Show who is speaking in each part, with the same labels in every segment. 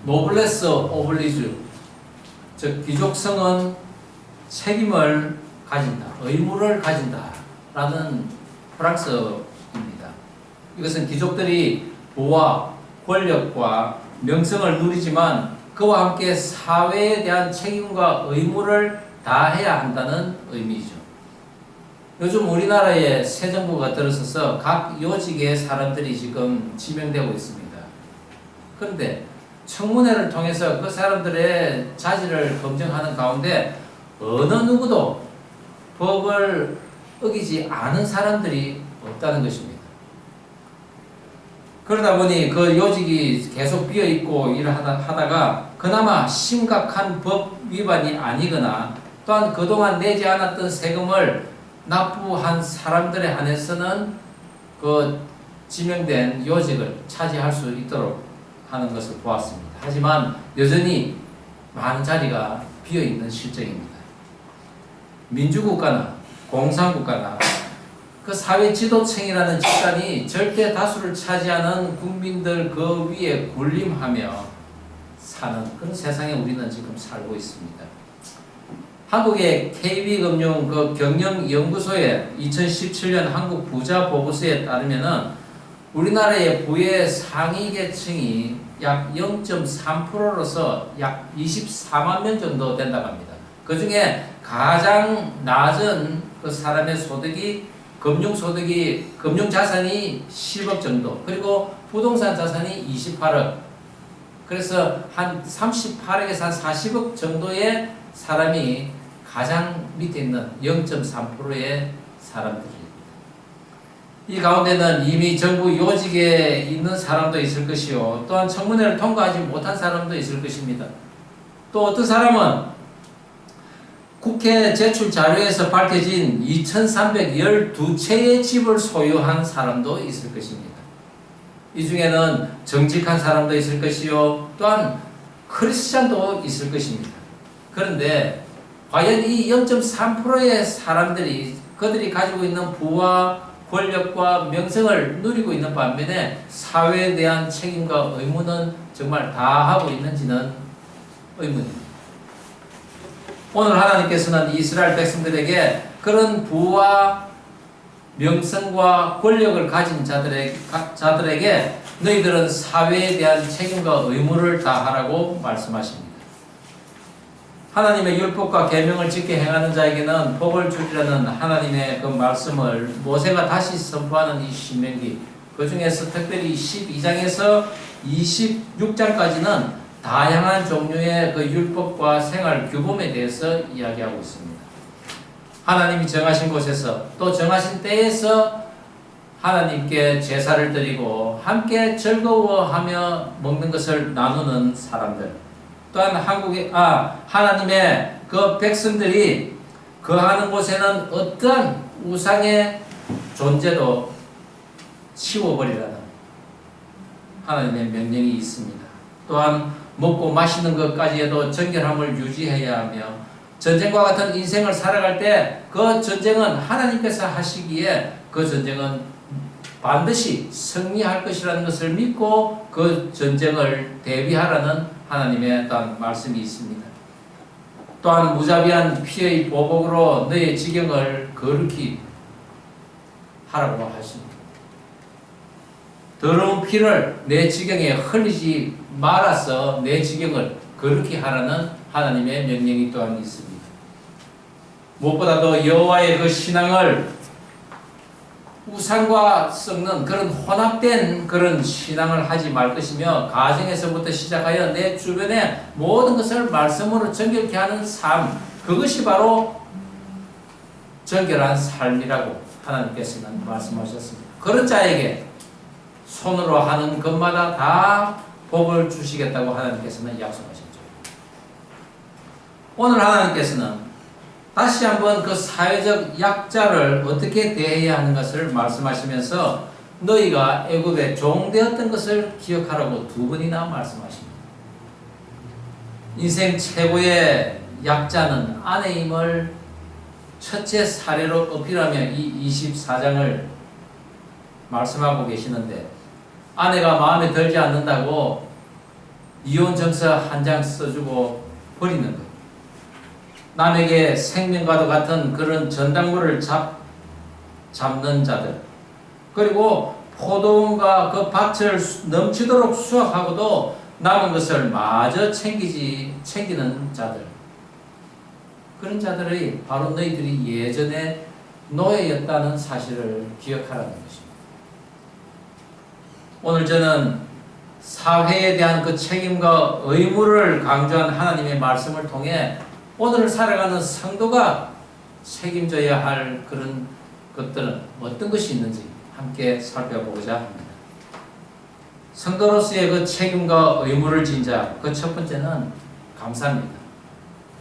Speaker 1: 노블레스 오블리주, 즉 귀족성은 책임을 가진다, 의무를 가진다라는 프랑스입니다. 이것은 귀족들이 부와 권력과 명성을 누리지만 그와 함께 사회에 대한 책임과 의무를 다해야 한다는 의미죠. 요즘 우리나라에 새 정부가 들어서서 각 요직의 사람들이 지금 지명되고 있습니다. 그런데 청문회를 통해서 그 사람들의 자질을 검증하는 가운데 어느 누구도 법을 어기지 않은 사람들이 없다는 것입니다. 그러다 보니 그 요직이 계속 비어있고 일을 하다가 그나마 심각한 법 위반이 아니거나 또한 그동안 내지 않았던 세금을 납부한 사람들에 한해서는 그 지명된 요직을 차지할 수 있도록 하는 것을 보았습니다. 하지만 여전히 많은 자리가 비어있는 실정입니다. 민주국가나 공산국가나 그 사회 지도층이라는 집단이 절대 다수를 차지하는 국민들 그 위에 군림하며 사는 그런 세상에 우리는 지금 살고 있습니다. 한국의 KB금융 그 경영연구소의 2017년 한국 부자 보고서에 따르면은 우리나라의 부의 상위 계층이 약 0.3%로서 약 24만 명 정도 된다고 합니다. 그 중에 가장 낮은 그 사람의 소득이 금융자산이 10억 정도, 그리고 부동산 자산이 28억. 그래서 한 38억에서 한 40억 정도의 사람이 가장 밑에 있는 0.3%의 사람들입니다. 이 가운데는 이미 정부 요직에 있는 사람도 있을 것이요, 또한 청문회를 통과하지 못한 사람도 있을 것입니다. 또 어떤 사람은 국회 제출 자료에서 밝혀진 2,312채의 집을 소유한 사람도 있을 것입니다. 이 중에는 정직한 사람도 있을 것이요, 또한 크리스찬도 있을 것입니다. 그런데 과연 이 0.3%의 사람들이 그들이 가지고 있는 부와 권력과 명성을 누리고 있는 반면에 사회에 대한 책임과 의무는 정말 다 하고 있는지는 의문입니다. 오늘 하나님께서는 이스라엘 백성들에게 그런 부와 명성과 권력을 가진 자들에게 너희들은 사회에 대한 책임과 의무를 다하라고 말씀하십니다. 하나님의 율법과 계명을 지켜 행하는 자에게는 복을 주리라는 하나님의 그 말씀을 모세가 다시 선포하는 이 신명기, 그 중에서 특별히 12장에서 26장까지는 다양한 종류의 그 율법과 생활 규범에 대해서 이야기하고 있습니다. 하나님이 정하신 곳에서 또 정하신 때에서 하나님께 제사를 드리고 함께 즐거워하며 먹는 것을 나누는 사람들, 또한 하나님의 그 백성들이 거하는 곳에는 어떠한 우상의 존재도 치워버리라는 하나님의 명령이 있습니다. 또한 먹고 마시는 것까지에도 정결함을 유지해야 하며 전쟁과 같은 인생을 살아갈 때 그 전쟁은 하나님께서 하시기에 그 전쟁은 반드시 승리할 것이라는 것을 믿고 그 전쟁을 대비하라는 하나님의 또한 말씀이 있습니다. 또한 무자비한 피의 보복으로 너의 지경을 거룩히 하라고 하십니다. 더러운 피를 내 지경에 흘리지 말아서 내 지경을 거룩히 하라는 하나님의 명령이 또한 있습니다. 무엇보다도 여호와의 그 신앙을 우상과 섞는 그런 혼합된 그런 신앙을 하지 말 것이며 가정에서부터 시작하여 내 주변의 모든 것을 말씀으로 정결케 하는 삶, 그것이 바로 정결한 삶이라고 하나님께서는 말씀하셨습니다. 그런 자에게 손으로 하는 것마다 다 복을 주시겠다고 하나님께서는 약속하셨죠. 오늘 하나님께서는 다시 한번 그 사회적 약자를 어떻게 대해야 하는 것을 말씀하시면서 너희가 애굽에 종되었던 것을 기억하라고 두 번이나 말씀하십니다. 인생 최고의 약자는 아내임을 첫째 사례로 어필하며 이 24장을 말씀하고 계시는데, 아내가 마음에 들지 않는다고 이혼 정서 한 장 써주고 버리는 거예요. 남에게 생명과도 같은 그런 전당물을 잡는 자들, 그리고 포도원과 그 밭을 넘치도록 수확하고도 남은 것을 마저 챙기는 자들, 그런 자들이 바로 너희들이 예전에 노예였다는 사실을 기억하라는 것입니다. 오늘 저는 사회에 대한 그 책임과 의무를 강조한 하나님의 말씀을 통해 오늘을 살아가는 성도가 책임져야 할 그런 것들은 어떤 것이 있는지 함께 살펴보고자 합니다. 성도로서의 그 책임과 의무를 진 자, 그 첫 번째는 감사입니다.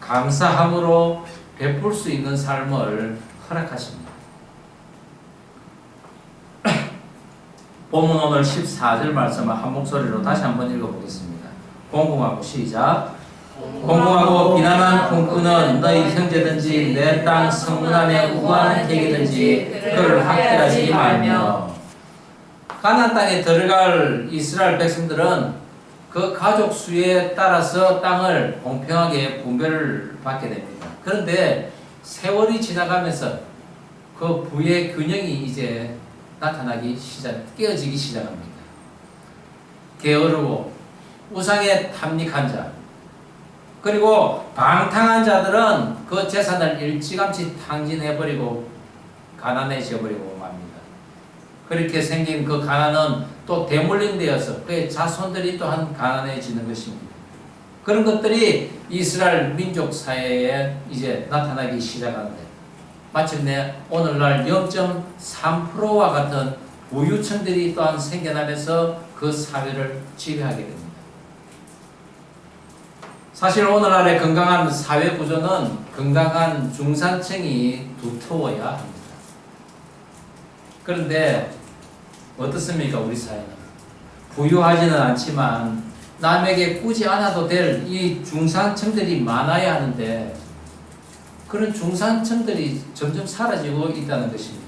Speaker 1: 감사함으로 베풀 수 있는 삶을 허락하십니다. 본문 오늘 14절 말씀을 한 목소리로 다시 한번 읽어보겠습니다. 공공하고 시작. 공공하고 비난한 꿈꾸는 너희 형제든지 내 땅 성문안에 우한 객이든지 그를 학대하지 말며. 가나안 땅에 들어갈 이스라엘 백성들은 그 가족 수에 따라서 땅을 공평하게 분배를 받게 됩니다. 그런데 세월이 지나가면서 그 부의 균형이 이제 깨어지기 시작합니다. 게으르고 우상에 탐닉한 자, 그리고 방탕한 자들은 그 재산을 일찌감치 탕진해버리고 가난해져버리고 맙니다. 그렇게 생긴 그 가난은 또 대물림되어서 그의 자손들이 또한 가난해지는 것입니다. 그런 것들이 이스라엘 민족 사회에 이제 나타나기 시작하는데 마침내 오늘날 0.3%와 같은 부유층들이 또한 생겨나면서 그 사회를 지배하게 됩니다. 사실 오늘날의 건강한 사회 구조는 건강한 중산층이 두터워야 합니다. 그런데 어떻습니까? 우리 사회는 부유하지는 않지만 남에게 꾸지 않아도 될 이 중산층들이 많아야 하는데 그런 중산층들이 점점 사라지고 있다는 것입니다.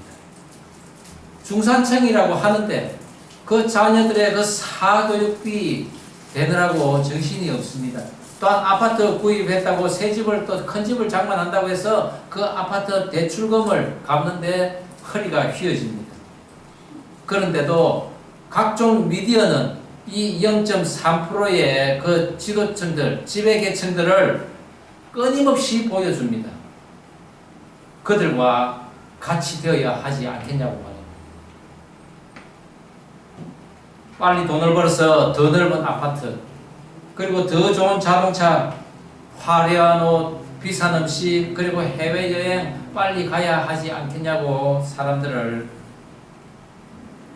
Speaker 1: 중산층이라고 하는데 그 자녀들의 그 사교육비 되느라고 정신이 없습니다. 또한 아파트 구입했다고 새 집을 또 큰 집을 장만한다고 해서 그 아파트 대출금을 갚는데 허리가 휘어집니다. 그런데도 각종 미디어는 이 0.3%의 그 지도층들, 지배계층들을 끊임없이 보여줍니다. 그들과 같이 되어야 하지 않겠냐고 말합니다. 빨리 돈을 벌어서 더 넓은 아파트, 그리고 더 좋은 자동차, 화려한 옷, 비싼 음식, 그리고 해외여행 빨리 가야 하지 않겠냐고 사람들을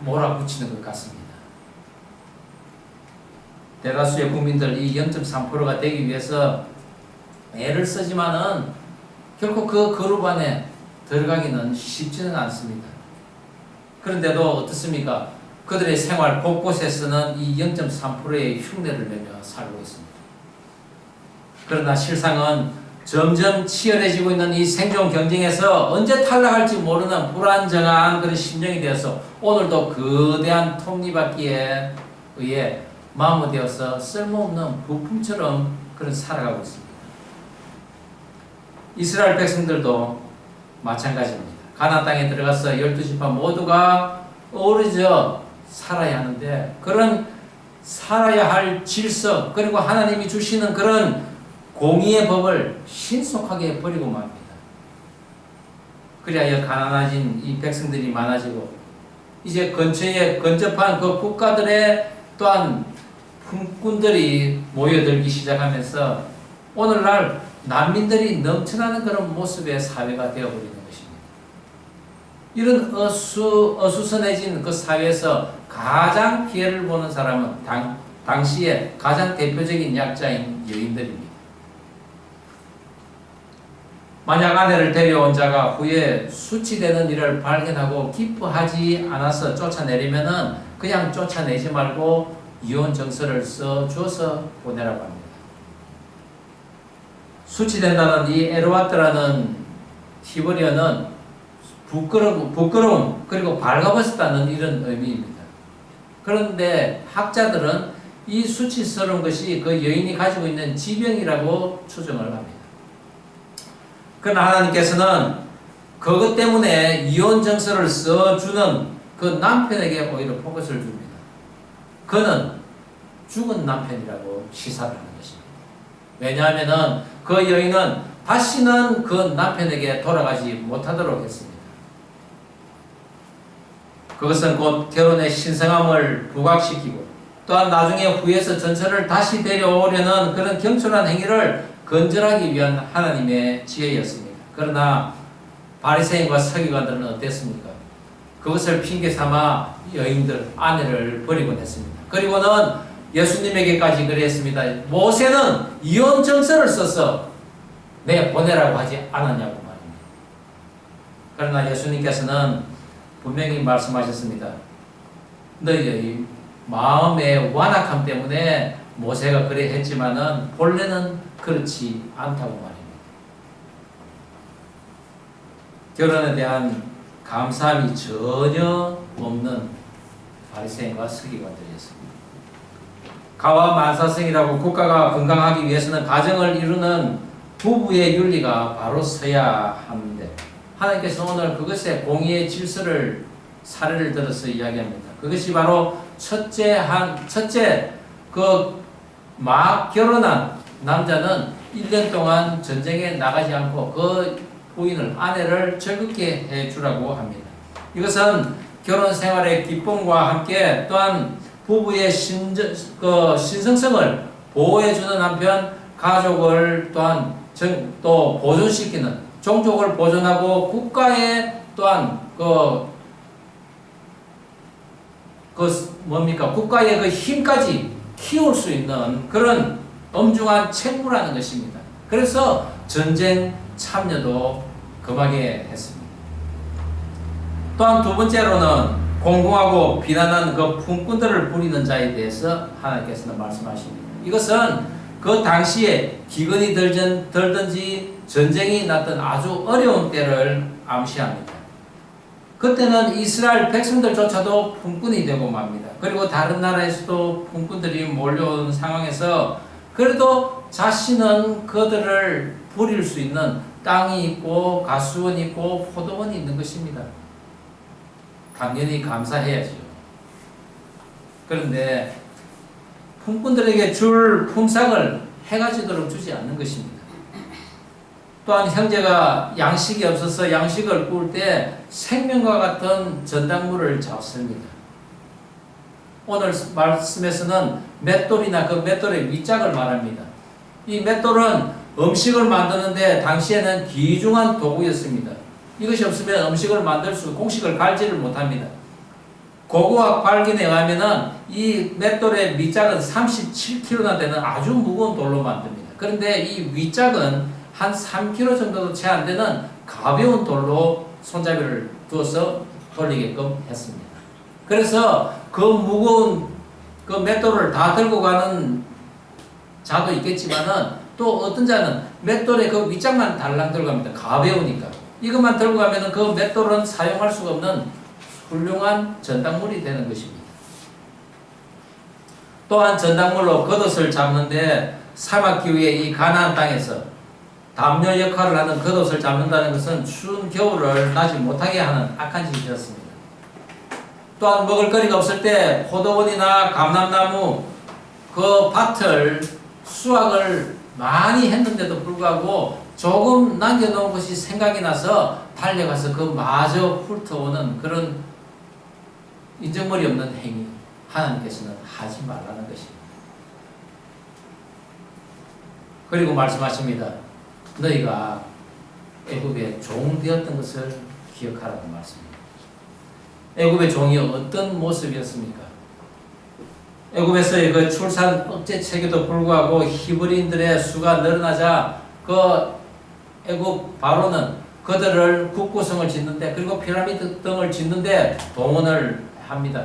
Speaker 1: 몰아붙이는 것 같습니다. 대다수의 국민들 이 0.3%가 되기 위해서 애를 쓰지만은 결코 그 그룹 안에 들어가기는 쉽지는 않습니다. 그런데도 어떻습니까? 그들의 생활 곳곳에서는 이 0.3%의 흉내를 내며 살고 있습니다. 그러나 실상은 점점 치열해지고 있는 이 생존 경쟁에서 언제 탈락할지 모르는 불안정한 그런 심정이 되어서 오늘도 거대한 톱니바퀴에 의해 마모되어서 쓸모없는 부품처럼 그런 살아가고 있습니다. 이스라엘 백성들도 마찬가지입니다. 가나안 땅에 들어가서 12지파 모두가 어우러져 살아야 하는데 그런 살아야 할 질서 그리고 하나님이 주시는 그런 공의의 법을 신속하게 버리고 맙니다. 그리하여 가난해진 이 백성들이 많아지고 이제 근처에 근접한 그 국가들의 또한 품꾼들이 모여들기 시작하면서 오늘날 난민들이 넘쳐나는 그런 모습의 사회가 되어버리는 것입니다. 이런 어수선해진 그 사회에서 가장 피해를 보는 사람은 당시에 가장 대표적인 약자인 여인들입니다. 만약 아내를 데려온 자가 후에 수치되는 일을 발견하고 기뻐하지 않아서 쫓아내려면은 그냥 쫓아내지 말고 이혼 정서를 써줘서 보내라고 합니다. 수치된다는 이 에르와트라는 히브리어는 부끄러움 그리고 발가벗었다는 이런 의미입니다. 그런데 학자들은 이 수치스러운 것이 그 여인이 가지고 있는 지병이라고 추정을 합니다. 그러나 하나님께서는 그것 때문에 이혼 정서를 써주는 그 남편에게 오히려 포커스를 줍니다. 그는 죽은 남편이라고 시사를 하는 것입니다. 왜냐하면 그 여인은 다시는 그 남편에게 돌아가지 못하도록 했습니다. 그것은 곧 결혼의 신성함을 부각시키고 또한 나중에 후에서 전처를 다시 데려오려는 그런 경솔한 행위를 건절하기 위한 하나님의 지혜였습니다. 그러나 바리새인과 서기관들은 어땠습니까? 그것을 핑계 삼아 여인들 아내를 버리곤 했습니다. 그리고는 예수님에게까지 그랬습니다. 모세는 이혼 정서를 써서 보내라고 하지 않았냐고 말입니다. 그러나 예수님께서는 분명히 말씀하셨습니다. 너희의 마음의 완악함 때문에 모세가 그래 했지만은 본래는 그렇지 않다고 말입니다. 결혼에 대한 감사함이 전혀 없는 바리새인과 서기관들이었습니다. 가와 만사성이라고 국가가 건강하기 위해서는 가정을 이루는 부부의 윤리가 바로 서야 하는데 하나님께서 오늘 그것의 공의의 질서를 사례를 들어서 이야기합니다. 그것이 바로 첫째 막 결혼한 남자는 1년 동안 전쟁에 나가지 않고 그 부인을 아내를 즐겁게 해주라고 합니다. 이것은 결혼 생활의 기쁨과 함께 또한 부부의 신성성을 보호해주는 한편 가족을 또한 또 보존시키는 종족을 보존하고 국가의 또한 국가의 그 힘까지 키울 수 있는 그런 엄중한 책무라는 것입니다. 그래서 전쟁 참여도 금하게 했습니다. 또한 두 번째로는 공공하고 비난한 그 품꾼들을 부리는 자에 대해서 하나님께서는 말씀하십니다. 이것은 그 당시에 기근이 들든지 전쟁이 났던 아주 어려운 때를 암시합니다. 그때는 이스라엘 백성들조차도 품꾼이 되고 맙니다. 그리고 다른 나라에서도 품꾼들이 몰려온 상황에서 그래도 자신은 그들을 부릴 수 있는 땅이 있고 가수원이 있고 포도원이 있는 것입니다. 당연히 감사해야죠. 그런데 품꾼들에게 줄 품삯을 해가 지도록 주지 않는 것입니다. 또한 형제가 양식이 없어서 양식을 구울 때 생명과 같은 전당물을 잡습니다. 오늘 말씀에서는 맷돌이나 그 맷돌의 윗짝을 말합니다. 이 맷돌은 음식을 만드는데 당시에는 귀중한 도구였습니다. 이것이 없으면 음식을 곡식을 갈지를 못합니다. 고고학 발견에 의하면은 이 맷돌의 밑짝은 37kg나 되는 아주 무거운 돌로 만듭니다. 그런데 이 윗짝은 한 3kg 정도도 채 안 되는 가벼운 돌로 손잡이를 두어서 돌리게끔 했습니다. 그래서 그 무거운 그 맷돌을 다 들고 가는 자도 있겠지만은 또 어떤 자는 맷돌의 그 윗짝만 달랑 들고 갑니다. 가벼우니까. 이것만 들고 가면은 그 맷돌은 사용할 수가 없는 훌륭한 전당물이 되는 것입니다. 또한 전당물로 겉옷을 잡는데 사막기후의 이 가나안 땅에서 담요 역할을 하는 겉옷을 잡는다는 것은 추운 겨울을 나지 못하게 하는 악한 짓이었습니다. 또한 먹을 거리가 없을 때 포도원이나 감람나무 그 밭을 수확을 많이 했는데도 불구하고 조금 남겨놓은 것이 생각이 나서 달려가서 그 마저 훑어오는 그런 인정머리 없는 행위, 하나님께서는 하지 말라는 것입니다. 그리고 말씀하십니다. 너희가 애굽의 종 되었던 것을 기억하라고 말씀입니다. 애굽의 종이 어떤 모습이었습니까? 애굽에서의 그 출산 억제책에도 불구하고 히브리인들의 수가 늘어나자 그 애굽 바로는 그들을 국구성을 짓는데 그리고 피라미드 등을 짓는데 동원을 합니다.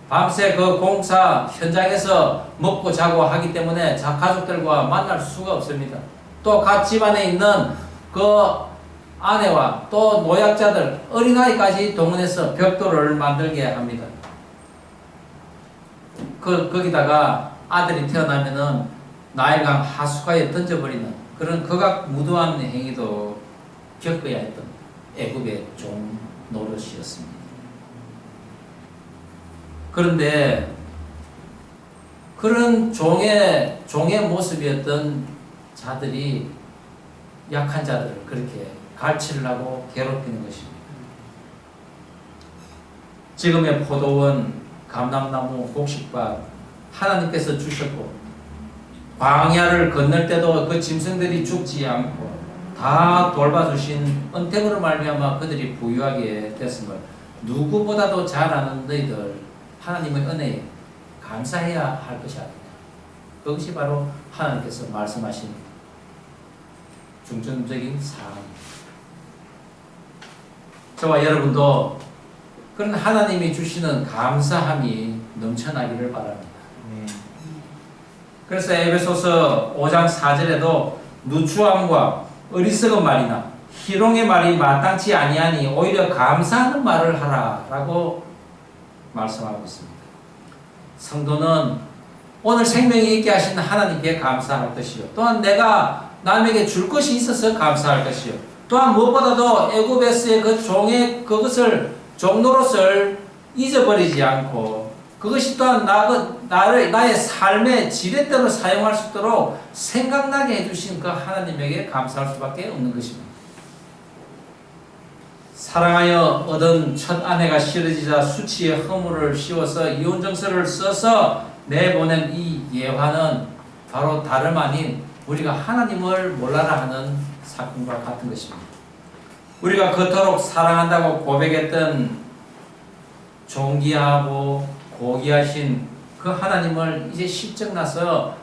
Speaker 1: 밤새 그 공사 현장에서 먹고 자고 하기 때문에 가족들과 만날 수가 없습니다. 또 각 집안에 있는 그 아내와 또 노약자들, 어린아이까지 동원해서 벽돌을 만들게 합니다. 거기다가 아들이 태어나면은 나일강 하수가에 던져버리는 그런 극악무도한 행위도 겪어야 했던 애굽의 종 노릇이었습니다. 그런데 그런 종의 모습이었던 자들이 약한 자들을 그렇게 갈취를 하고 괴롭히는 것입니다. 지금의 포도원, 감람나무, 곡식밭 하나님께서 주셨고 광야를 건널 때도 그 짐승들이 죽지 않고 다 돌봐주신 은택으로 말미암아 그들이 부유하게 됐음을 누구보다도 잘 아는 너희들 하나님의 은혜에 감사해야 할 것이 아니냐. 그것이 바로 하나님께서 말씀하신 중점적인 사항입니다. 저와 여러분도 그런 하나님이 주시는 감사함이 넘쳐나기를 바랍니다. 그래서 에베소서 5장 4절에도 누추함과 어리석은 말이나 희롱의 말이 마땅치 아니하니 오히려 감사하는 말을 하라 라고 말씀하고 있습니다. 성도는 오늘 생명이 있게 하신 하나님께 감사할 것이요, 또한 내가 남에게 줄 것이 있어서 감사할 것이요, 또한 무엇보다도 애굽에서의 그 종의 그것을 종노릇을 잊어버리지 않고 그것이 또한 나의 삶의 지렛대로 사용할 수 있도록 생각나게 해주신 그 하나님에게 감사할 수밖에 없는 것입니다. 사랑하여 얻은 첫 아내가 싫어지자 수치의 허물을 씌워서 이혼정서를 써서 내보낸 이 예화는 바로 다름 아닌 우리가 하나님을 몰라라 하는 사건과 같은 것입니다. 우리가 그토록 사랑한다고 고백했던 존귀하고 고귀하신 그 하나님을 이제 실적나서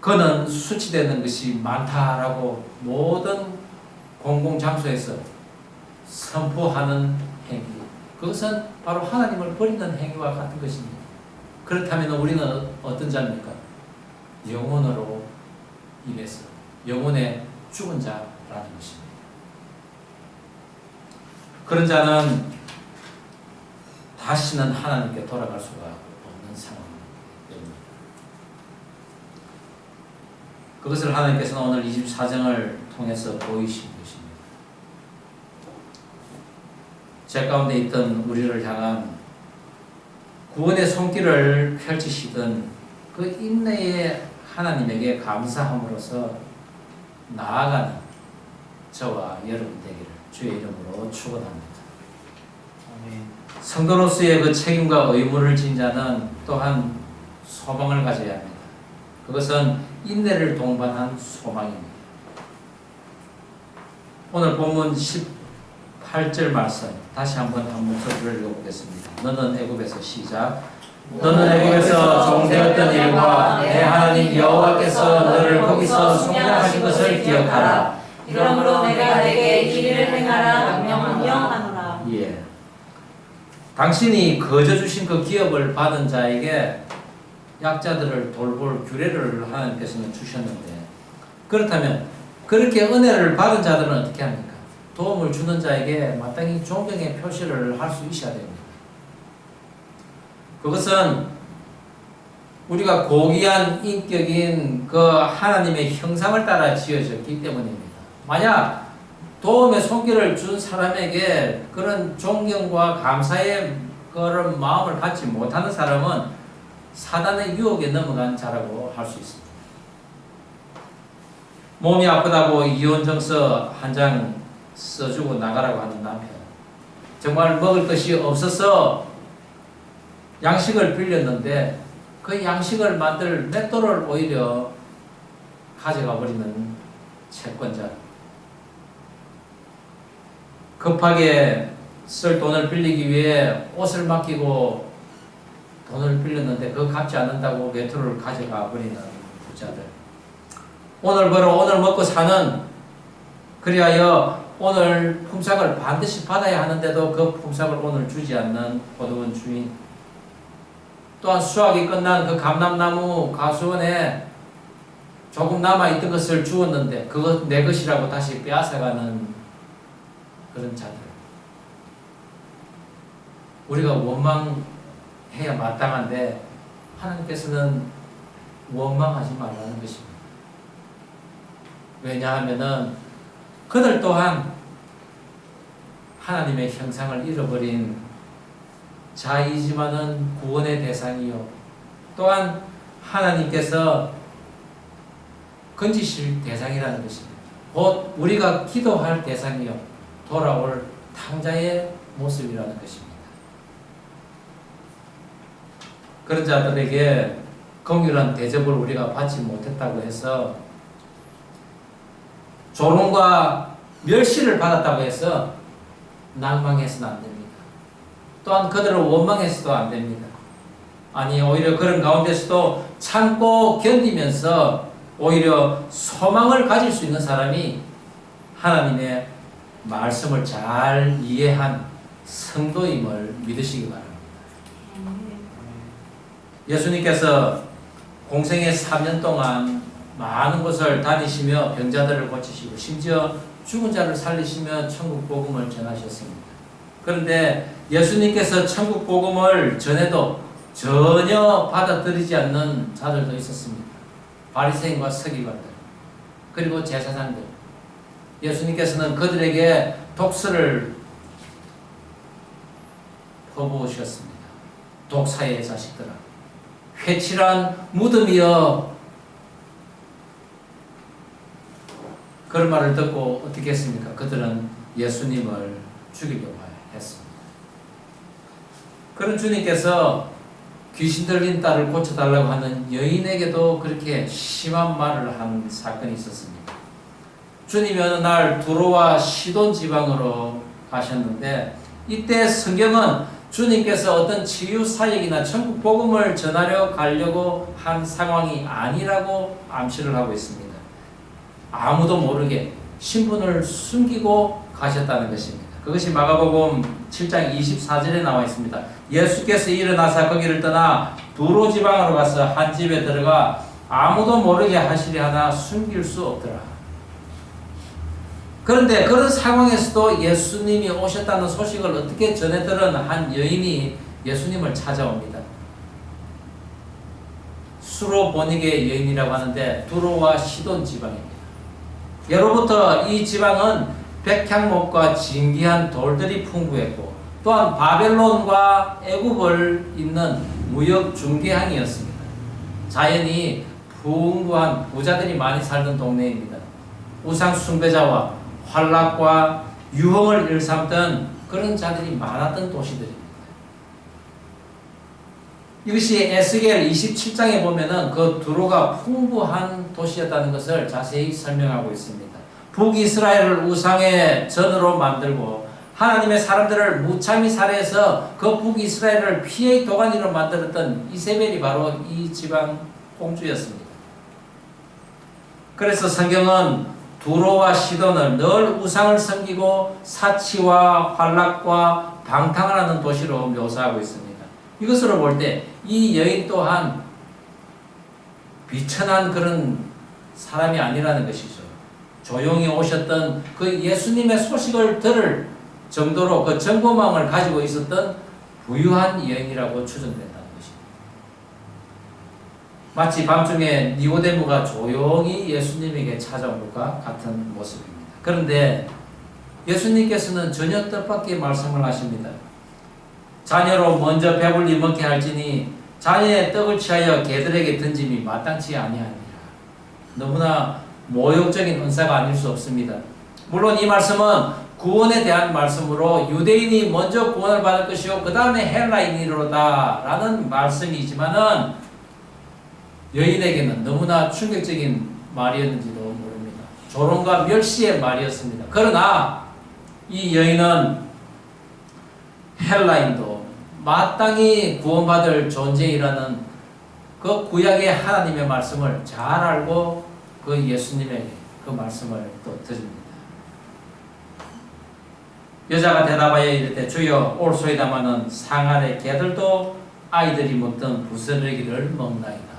Speaker 1: 그는 수치되는 것이 많다라고 모든 공공장소에서 선포하는 행위, 그것은 바로 하나님을 버리는 행위와 같은 것입니다. 그렇다면 우리는 어떤 자입니까? 영혼으로 인해서 영혼의 죽은 자라는 것입니다. 그런 자는 다시는 하나님께 돌아갈 수가 없는 상황입니다. 그것을 하나님께서는 오늘 24장을 통해서 보이신 것입니다. 제 가운데 있던 우리를 향한 구원의 손길을 펼치시던 그 인내의 하나님에게 감사함으로써 나아가는 저와 여러분 되기를 주의 이름으로 축원합니다. 성도로서의 그 책임과 의무를 진 자는 또한 소망을 가져야 합니다. 그것은 인내를 동반한 소망입니다. 오늘 본문 18절 말씀 다시 한번 한 목소리를 읽어보겠습니다. 너는 애굽에서 시작. 너는 애굽에서 종되었던 일과 내 하나님 여호와께서 너를 거기서 속량하신 것을 기억하라.
Speaker 2: 이러므로 내가 내게 이 일을 행하라 명령하노라.
Speaker 1: 예. 당신이 거저 주신 그 기업을 받은 자에게 약자들을 돌볼 규례를 하나님께서는 주셨는데, 그렇다면 그렇게 은혜를 받은 자들은 어떻게 합니까? 도움을 주는 자에게 마땅히 존경의 표시를 할 수 있어야 됩니다. 그것은 우리가 고귀한 인격인 그 하나님의 형상을 따라 지어졌기 때문입니다. 만약 도움의 손길을 준 사람에게 그런 존경과 감사의 그런 마음을 갖지 못하는 사람은 사단의 유혹에 넘어간 자라고 할 수 있습니다. 몸이 아프다고 이혼정서 한 장 써주고 나가라고 하는 남편, 정말 먹을 것이 없어서 양식을 빌렸는데 그 양식을 만들 맷돌을 오히려 가져가 버리는 채권자, 급하게 쓸 돈을 빌리기 위해 옷을 맡기고 돈을 빌렸는데 그거 갚지 않는다고 맷돌을 가져가 버리는 부자들, 오늘 벌어 오늘 먹고 사는, 그리하여 오늘 품삯을 반드시 받아야 하는데도 그 품삯을 오늘 주지 않는 포도원 주인, 또한 수확이 끝난 그 감람나무 가수원에 조금 남아있던 것을 주었는데 그것 내 것이라고 다시 빼앗아가는 그런 자들, 우리가 원망 해야 마땅한데 하나님께서는 원망하지 말라는 것입니다. 왜냐하면은 그들 또한 하나님의 형상을 잃어버린 자이지만은 구원의 대상이요, 또한 하나님께서 건지실 대상이라는 것입니다. 곧 우리가 기도할 대상이요, 돌아올 탕자의 모습이라는 것입니다. 그런 자들에게 긍휼한 대접을 우리가 받지 못했다고 해서, 조롱과 멸시를 받았다고 해서 낭망해서는 안 됩니다. 또한 그들을 원망해서도 안 됩니다. 아니, 오히려 그런 가운데서도 참고 견디면서 오히려 소망을 가질 수 있는 사람이 하나님의 말씀을 잘 이해한 성도임을 믿으시기 바랍니다. 예수님께서 공생의 3년 동안 많은 곳을 다니시며 병자들을 고치시고 심지어 죽은 자를 살리시며 천국 복음을 전하셨습니다. 그런데 예수님께서 천국 복음을 전해도 전혀 받아들이지 않는 자들도 있었습니다. 바리새인과 서기관들, 그리고 제사장들. 예수님께서는 그들에게 독설을 퍼부으셨습니다. 독사의 자식들아, 회칠한 무덤이여. 그런 말을 듣고 어떻게 했습니까? 그들은 예수님을 죽이려고 했습니다. 그런 주님께서 귀신 들린 딸을 고쳐달라고 하는 여인에게도 그렇게 심한 말을 한 사건이 있었습니다. 주님이 어느 날 두로와 시돈 지방으로 가셨는데, 이때 성경은 주님께서 어떤 치유 사역이나 천국 복음을 전하려 가려고 한 상황이 아니라고 암시를 하고 있습니다. 아무도 모르게 신분을 숨기고 가셨다는 것입니다. 그것이 마가복음 7장 24절에 나와 있습니다. 예수께서 일어나사 거기를 떠나 두로 지방으로 가서 한 집에 들어가 아무도 모르게 하시려 하나 숨길 수 없더라. 그런데 그런 상황에서도 예수님이 오셨다는 소식을 어떻게 전해 들은 한 여인이 예수님을 찾아옵니다. 수로보니게 여인이라고 하는데 두로와 시돈 지방입니다. 예로부터 이 지방은 백향목과 진귀한 돌들이 풍부했고, 또한 바벨론과 애굽을 잇는 무역 중개항이었습니다. 자연이 풍부한 부자들이 많이 살던 동네입니다. 우상 숭배자와 환락과 유흥을 일삼던 그런 자들이 많았던 도시들입니다. 이것이 에스겔 27장에 보면은 그 두로가 풍부한 도시였다는 것을 자세히 설명하고 있습니다. 북이스라엘을 우상의 전으로 만들고 하나님의 사람들을 무참히 살해해서 그 북이스라엘을 피의 도가니로 만들었던 이세벨이 바로 이 지방 공주였습니다. 그래서 성경은 두로와 시돈을 늘 우상을 섬기고 사치와 환락과 방탕을 하는 도시로 묘사하고 있습니다. 이것으로 볼 때 이 여인 또한 비천한 그런 사람이 아니라는 것이죠. 조용히 오셨던 그 예수님의 소식을 들을 정도로 그 정보망을 가지고 있었던 부유한 여인이라고 추정된다는 것입니다. 마치 밤중에 니고데모가 조용히 예수님에게 찾아온 것과 같은 모습입니다. 그런데 예수님께서는 전혀 뜻밖의 말씀을 하십니다. 자녀로 먼저 배불리 먹게 할지니 자녀의 떡을 취하여 개들에게 던짐이 마땅치 아니하니라. 너무나 모욕적인 은사가 아닐 수 없습니다. 물론 이 말씀은 구원에 대한 말씀으로 유대인이 먼저 구원을 받을 것이요 그 다음에 헬라인이로다 라는 말씀이지만은 여인에게는 너무나 충격적인 말이었는지도 모릅니다. 조롱과 멸시의 말이었습니다. 그러나 이 여인은 헬라인도 마땅히 구원받을 존재이라는 그 구약의 하나님의 말씀을 잘 알고 그 예수님에게 그 말씀을 또 드립니다. 여자가 대답하여 이르되 주여 올소이다마는 상아의 개들도 아이들이 먹던 부스러기를 먹나이다.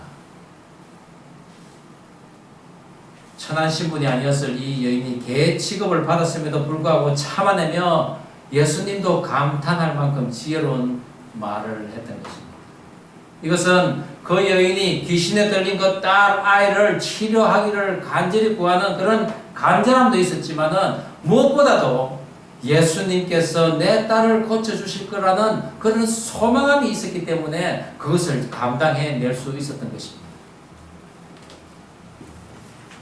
Speaker 1: 천한 신분이 아니었을 이 여인이 개 취급을 받았음에도 불구하고 참아내며 예수님도 감탄할 만큼 지혜로운 말을 했던 것입니다. 이것은 그 여인이 귀신에 들린 그 딸 아이를 치료하기를 간절히 구하는 그런 간절함도 있었지만은 무엇보다도 예수님께서 내 딸을 고쳐주실 거라는 그런 소망함이 있었기 때문에 그것을 감당해낼 수 있었던 것입니다.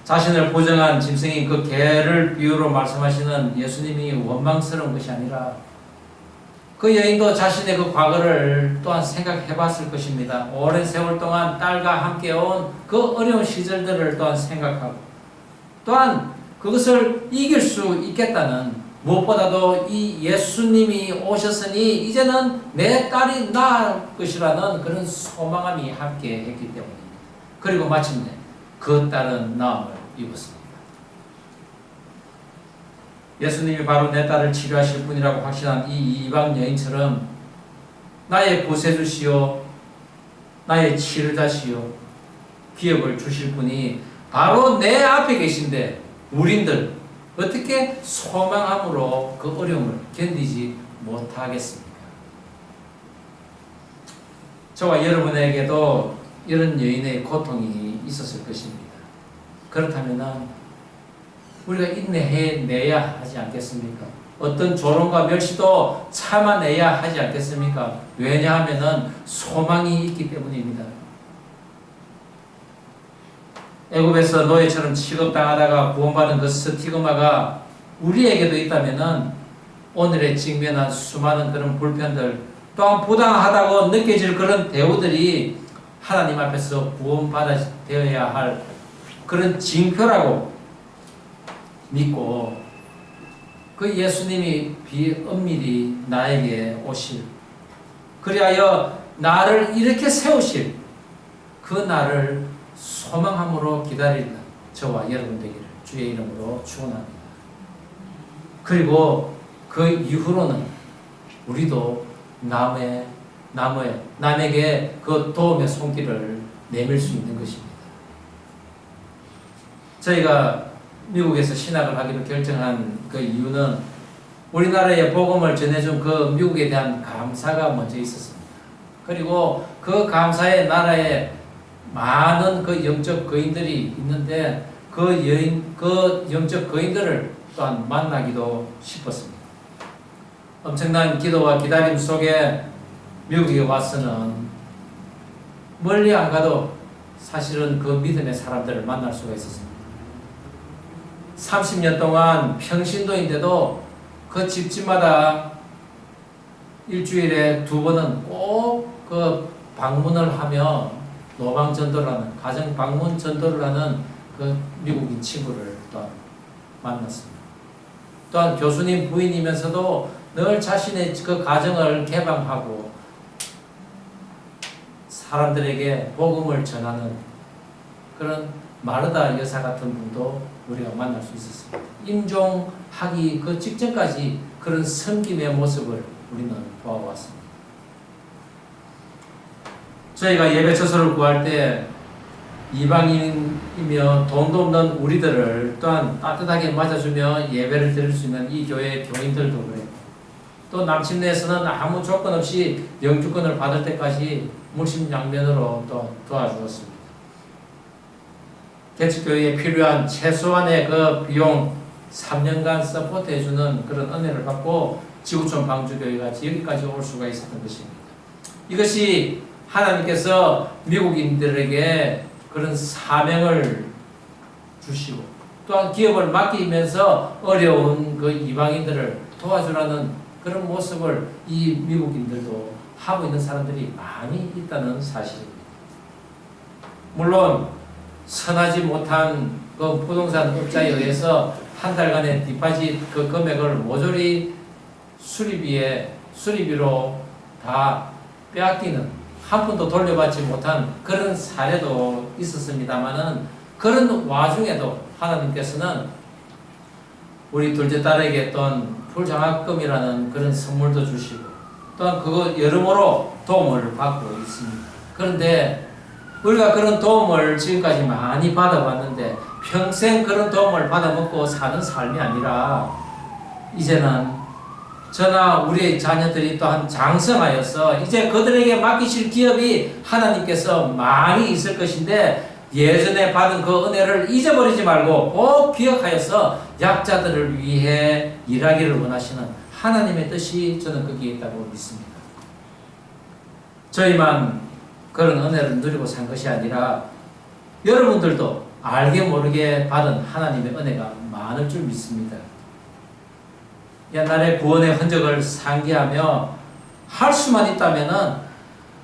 Speaker 1: 자신을 보정한 짐승인 그 개를 비유로 말씀하시는 예수님이 원망스러운 것이 아니라 그 여인도 자신의 그 과거를 또한 생각해 봤을 것입니다. 오랜 세월 동안 딸과 함께 온 그 어려운 시절들을 또한 생각하고 또한 그것을 이길 수 있겠다는 무엇보다도 이 예수님이 오셨으니 이제는 내 딸이 나을 것이라는 그런 소망함이 함께 했기 때문입니다. 그리고 마침내 그 딸은 나음을 입었습니다. 예수님이 바로 내 딸을 치료하실 분이라고 확신한 이 이방 여인처럼 나의 구세주시오, 나의 치료자시오, 기업을 주실 분이 바로 내 앞에 계신데 우린들 어떻게 소망함으로 그 어려움을 견디지 못하겠습니까? 저와 여러분에게도 이런 여인의 고통이 있었을 것입니다. 그렇다면 우리가 인내해내야 하지 않겠습니까? 어떤 조롱과 멸시도 참아내야 하지 않겠습니까? 왜냐하면 소망이 있기 때문입니다. 애굽에서 노예처럼 취급당하다가 구원받은 그 스티그마가 우리에게도 있다면 오늘의 직면한 수많은 그런 불편들 또한 부당하다고 느껴질 그런 대우들이 하나님 앞에서 구원받아야 할 그런 징표라고 믿고 그 예수님이 비엄밀히 나에게 오실 그리하여 나를 이렇게 세우실 그 날을 소망함으로 기다리는 저와 여러분 되기를 주의 이름으로 축원합니다. 그리고 그 이후로는 우리도 남에게 그 도움의 손길을 내밀 수 있는 것입니다. 저희가 미국에서 신학을 하기로 결정한 그 이유는 우리나라에 복음을 전해준 그 미국에 대한 감사가 먼저 있었습니다. 그리고 그 감사의 나라에 많은 그 영적 거인들이 있는데 그 영적 거인들을 또한 만나기도 싶었습니다. 엄청난 기도와 기다림 속에 미국에 와서는 멀리 안 가도 사실은 그 믿음의 사람들을 만날 수가 있었습니다. 30년 동안 평신도인데도 그 집집마다 일주일에 2번은 꼭 그 방문을 하며 노방 전도를 하는 가정 방문 전도를 하는 그 미국인 친구를 또한 만났습니다. 또한 교수님 부인이면서도 늘 자신의 그 가정을 개방하고 사람들에게 복음을 전하는 그런 마르다 여사 같은 분도 우리가 만날 수 있었습니다. 임종하기 그 직전까지 그런 섬김의 모습을 우리는 보아왔습니다. 저희가 예배 처소를 구할 때 이방인이며 돈도 없는 우리들을 또한 따뜻하게 맞아주며 예배를 드릴 수 있는 이 교회 교인들도 그래요. 또 남침내에서는 아무 조건 없이 영주권을 받을 때까지 물심양면으로 또 도와주었습니다. 개척교회에 필요한 최소한의 그 비용 3년간 서포트해주는 그런 은혜를 받고 지구촌 방주교회가 여기까지 올 수가 있었던 것입니다. 이것이 하나님께서 미국인들에게 그런 사명을 주시고 또한 기업을 맡기면서 어려운 그 이방인들을 도와주라는 그런 모습을 이 미국인들도 하고 있는 사람들이 많이 있다는 사실입니다. 물론 선하지 못한 그 부동산 업자에 의해서 한 달간의 디파짓 그 금액을 모조리 수리비로 다 빼앗기는 한 푼도 돌려받지 못한 그런 사례도 있었습니다만은 그런 와중에도 하나님께서는 우리 둘째 딸에게 또한 풀장학금이라는 그런 선물도 주시고 또한 그거 여러모로 도움을 받고 있습니다. 그런데 우리가 그런 도움을 지금까지 많이 받아왔는데 평생 그런 도움을 받아먹고 사는 삶이 아니라 이제는 저나 우리의 자녀들이 또한 장성하여서 이제 그들에게 맡기실 기업이 하나님께서 많이 있을 것인데 예전에 받은 그 은혜를 잊어버리지 말고 꼭 기억하여서 약자들을 위해 일하기를 원하시는 하나님의 뜻이 저는 거기에 있다고 믿습니다. 저희만 그런 은혜를 누리고 산 것이 아니라 여러분들도 알게 모르게 받은 하나님의 은혜가 많을 줄 믿습니다. 옛날에 구원의 흔적을 상기하며 할 수만 있다면은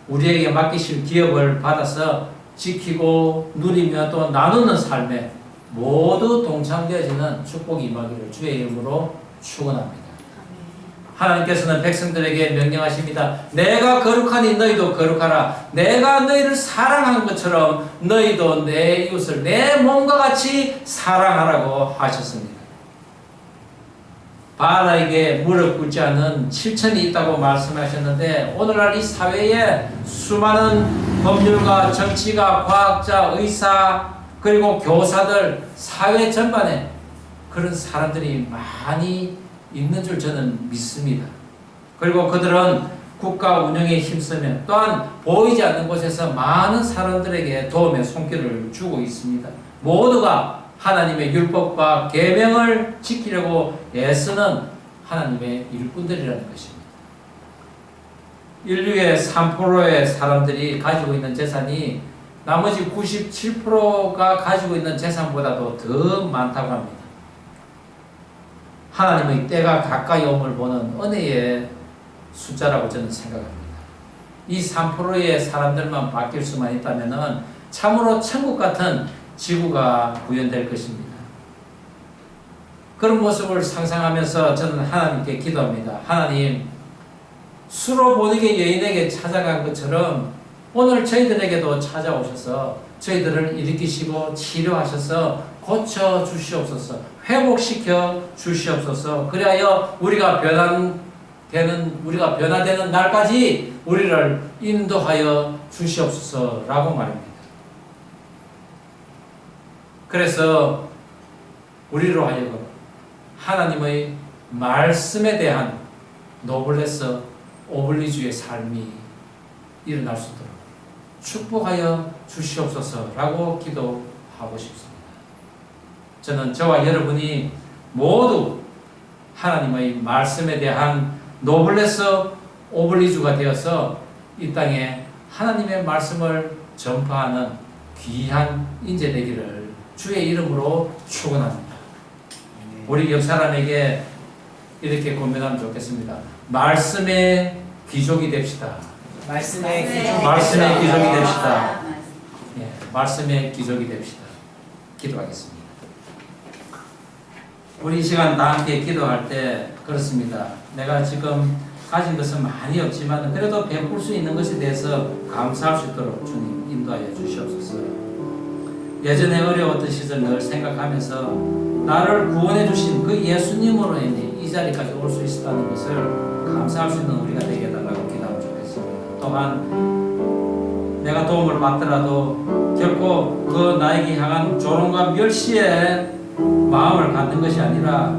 Speaker 1: 우리에게 맡기실 기업을 받아서 지키고 누리며 또 나누는 삶에 모두 동참되어지는 축복이 임하기를 주의 이름으로 축원합니다. 하나님께서는 백성들에게 명령하십니다. 내가 거룩하니 너희도 거룩하라. 내가 너희를 사랑한 것처럼 너희도 내 이웃을 내 몸과 같이 사랑하라고 하셨습니다. 바알에게 무릎 꿇지 않는 실천이 있다고 말씀하셨는데 오늘날 이 사회에 수많은 법률가, 정치가, 과학자, 의사 그리고 교사들 사회 전반에 그런 사람들이 많이 있는 줄 저는 믿습니다. 그리고 그들은 국가 운영에 힘쓰며 또한 보이지 않는 곳에서 많은 사람들에게 도움의 손길을 주고 있습니다. 모두가 하나님의 율법과 계명을 지키려고 애쓰는 하나님의 일꾼들이라는 것입니다. 인류의 3%의 사람들이 가지고 있는 재산이 나머지 97%가 가지고 있는 재산보다도 더 많다고 합니다. 하나님의 때가 가까이 옴을 보는 은혜의 숫자라고 저는 생각합니다. 이 3%의 사람들만 바뀔 수만 있다면 참으로 천국 같은 지구가 구현될 것입니다. 그런 모습을 상상하면서 저는 하나님께 기도합니다. 하나님, 수로 보내게 여인에게 찾아간 것처럼 오늘 저희들에게도 찾아오셔서 저희들을 일으키시고 치료하셔서 고쳐 주시옵소서, 회복시켜 주시옵소서. 그리하여 우리가 변화되는 날까지 우리를 인도하여 주시옵소서라고 말입니다. 그래서 우리로 하여금 하나님의 말씀에 대한 노블레스 오블리주의 삶이 일어날 수 있도록 축복하여 주시옵소서라고 기도하고 싶습니다. 저는 저와 여러분이 모두 하나님의 말씀에 대한 노블레스 오블리주가 되어서 이 땅에 하나님의 말씀을 전파하는 귀한 인재 되기를 주의 이름으로 축원합니다. 우리 옆 사람에게 이렇게 권면하면 좋겠습니다. 말씀의 귀족이 됩시다.
Speaker 2: 말씀의
Speaker 1: 귀족이 됩시다. 예, 말씀의 귀족이 됩시다. 기도하겠습니다. 우리 이 시간 다 함께 기도할 때 그렇습니다. 내가 지금 가진 것은 많이 없지만 그래도 베풀 수 있는 것에 대해서 감사할 수 있도록 주님 인도하여 주시옵소서. 예전에 어려웠던 시절 늘 생각하면서 나를 구원해 주신 그 예수님으로 인해 이 자리까지 올 수 있었다는 것을 감사할 수 있는 우리가 되게 해달라고 기도하면 좋겠습니다. 또한 내가 도움을 받더라도 결코 그 나에게 향한 조롱과 멸시의 마음을 갖는 것이 아니라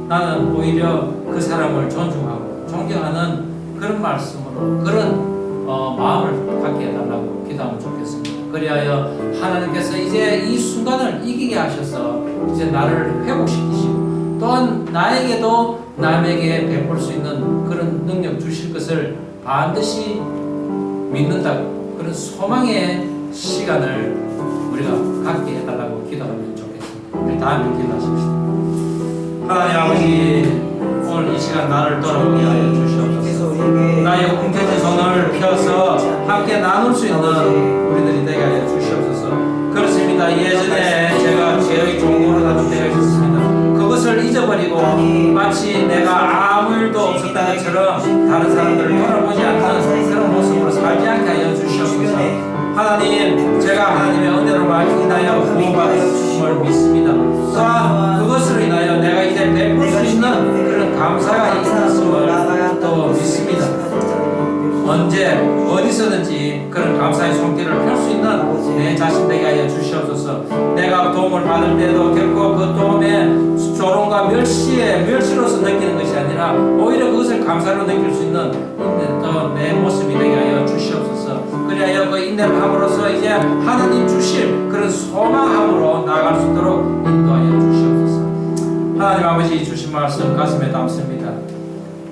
Speaker 1: 나는 오히려 그 사람을 존중하고 존경하는 그런 말씀으로 그런 마음을 갖게 해달라고 기도하면 좋겠습니다. 그리하여 하나님께서 이제 이 순간을 이기게 하셔서 이제 나를 회복시키시고 또한 나에게도 남에게 베풀 수 있는 그런 능력 주실 것을 반드시 믿는다고 그런 소망의 시간을 우리가 갖게 해달라고 기도하면 좋겠습니다. 우리 다 함께 기도하십시다. 하나님 아버지, 오늘 이 시간 나를 돌아오게 하여 주시옵소서. 나의 움켜진 손을 펴서 함께 나눌 수 있는 우리들이 되게 하여 주시옵소서. 그렇습니다. 예전에 제가 죄의 종로로 다닐 때가 있었습니다. 그것을 잊어버리고 마치 내가 아무 일도 없었던 것처럼 다른 사람들을 돌아보지 않는 그런 모습으로 살지 않게 하여 주시옵소서. 하나님, 제가 하나님의 은혜로 인하여 구원받음을 믿습니다. 또한 그것으로 인하여 내가 이제 베풀 수 있는 그런 감사가 있음을 또 믿습니다. 언제 어디서든지 그런 감사의 손길을 펼 수 있는 내 자신 되게 하여 주시옵소서. 내가 도움을 받을 때도 결코 그 도움에 조롱과 조롱과 멸시로서 느끼는 것이 아니라 오히려 그것을 감사로 느낄 수 있는 내 모습이 되게 하여 주시옵소서. 그리하여 그 인내를 함으로써 이제 하나님 주실 그런 소망함으로 나아갈 수 있도록 인도하여 주시옵소서. 하나님 아버지 주신 말씀 가슴에 담습니다.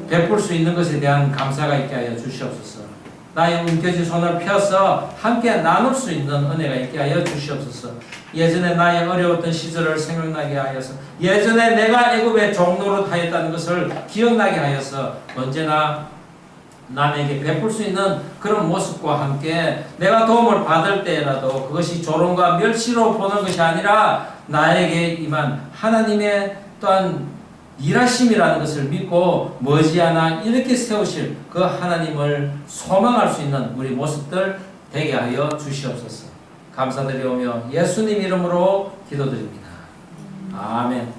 Speaker 1: 베풀 수 있는 것에 대한 감사가 있게 하여 주시옵소서. 나의 움켜진 손을 펴서 함께 나눌 수 있는 은혜가 있게 하여 주시옵소서. 예전에 나의 어려웠던 시절을 생각나게 하여서, 예전에 내가 애굽의 종노릇 하였다는 것을 기억나게 하여서 언제나 남에게 베풀 수 있는 그런 모습과 함께 내가 도움을 받을 때라도 그것이 조롱과 멸시로 보는 것이 아니라 나에게 임한 하나님의 또한 일하심이라는 것을 믿고 머지않아 이렇게 세우실 그 하나님을 소망할 수 있는 우리 모습들 되게 하여 주시옵소서. 감사드리오며 예수님 이름으로 기도드립니다. 아멘.